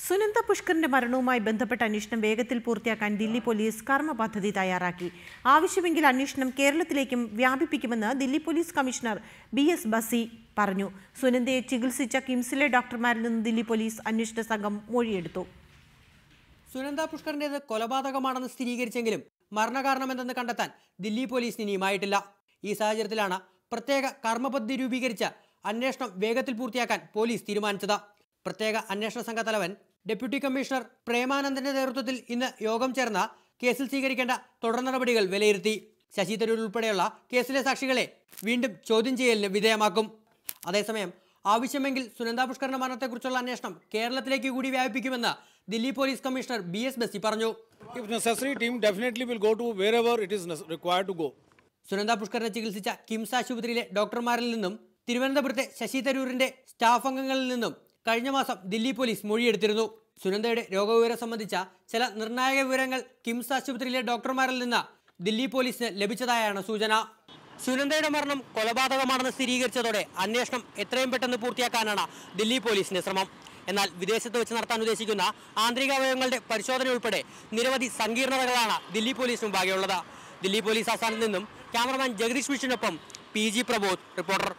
സുനന്ദ പുഷ്കറിന്റെ മരണവുമായി ബന്ധപ്പെട്ട അന്വേഷണം വേഗത്തിൽ പൂർത്തിയാക്കാൻ ദില്ലി പോലീസ് കർമ്മ പദ്ധതി തയ്യാറാക്കി. ആവശ്യമെങ്കിൽ അന്വേഷണം കേരളത്തിലേക്കും വ്യാപിപ്പിക്കുമെന്ന് ദില്ലി പോലീസ് കമ്മീഷണർ BS ബസി പറഞ്ഞു. സുനന്ദയെ ചികിത്സിച്ച കിംസിലെ ഡോക്ടർമാരിൽ നിന്ന് ദില്ലി പോലീസ് അന്വേഷണ സംഘം മൊഴിയെടുത്തു. സുനന്ദ പുഷ്കറിന്റേത് കൊലപാതകമാണെന്ന് സ്ഥിരീകരിച്ചെങ്കിലും മരണകാരണമെന്തെന്ന് കണ്ടെത്താൻ ദില്ലി പോലീസിന് ഇനിയുമായിട്ടില്ല. ഈ സാഹചര്യത്തിലാണ് പ്രത്യേക കർമ്മ പദ്ധതി രൂപീകരിച്ച് അന്വേഷണം വേഗത്തിൽ പൂർത്തിയാക്കാൻ പോലീസ് തീരുമാനിച്ചത്. പ്രത്യേക അന്വേഷണ സംഘ തലവൻ ഡെപ്യൂട്ടി കമ്മീഷണർ പ്രേമാനന്ദന്റെ നേതൃത്വത്തിൽ ഇന്ന് യോഗം ചേർന്ന കേസിൽ സ്വീകരിക്കേണ്ട തുടർ നടപടികൾ വിലയിരുത്തി. ശശി തരൂർ ഉൾപ്പെടെയുള്ള കേസിലെ സാക്ഷികളെ വീണ്ടും ചോദ്യം ചെയ്യലിന് വിധേയമാക്കും. അതേസമയം ആവശ്യമെങ്കിൽ സുനന്ദ പുഷ്കറിന്റെ മരണത്തെക്കുറിച്ചുള്ള അന്വേഷണം കേരളത്തിലേക്ക് കൂടി വ്യാപിപ്പിക്കുമെന്ന് ദില്ലി പോലീസ് കമ്മീഷണർ BS ബസി പറഞ്ഞു. സുനന്ദ പുഷ്കറിനെ ചികിത്സിച്ച കിംസ് ആശുപത്രിയിലെ ഡോക്ടർമാരിൽ നിന്നും തിരുവനന്തപുരത്തെ ശശി തരൂരിന്റെ സ്റ്റാഫ് അംഗങ്ങളിൽ നിന്നും കഴിഞ്ഞ മാസം ദില്ലി പോലീസ് മൊഴിയെടുത്തിരുന്നു. സുനന്ദയുടെ രോഗവിവരം സംബന്ധിച്ച ചില നിർണായക വിവരങ്ങൾ കിംസ് ആശുപത്രിയിലെ ഡോക്ടർമാരിൽ നിന്ന് ദില്ലി പോലീസിന് ലഭിച്ചതായാണ് സൂചന. സുനന്ദയുടെ മരണം കൊലപാതകമാണെന്ന് സ്ഥിരീകരിച്ചതോടെ അന്വേഷണം എത്രയും പെട്ടെന്ന് പൂർത്തിയാക്കാനാണ് ദില്ലി പോലീസിന്റെ ശ്രമം. എന്നാൽ വിദേശത്ത് വെച്ച് നടത്താൻ ഉദ്ദേശിക്കുന്ന ആന്തരികാവയവങ്ങളുടെ പരിശോധന ഉൾപ്പെടെ നിരവധി സങ്കീർണതകളാണ് ദില്ലി പോലീസ് മുമ്പാകെയുള്ളത്. ദില്ലി പോലീസ് ആസ്ഥാനത്ത് നിന്നും ക്യാമറമാൻ ജഗദീഷ് മിഷനൊപ്പം PG പ്രബോധ്, റിപ്പോർട്ടർ.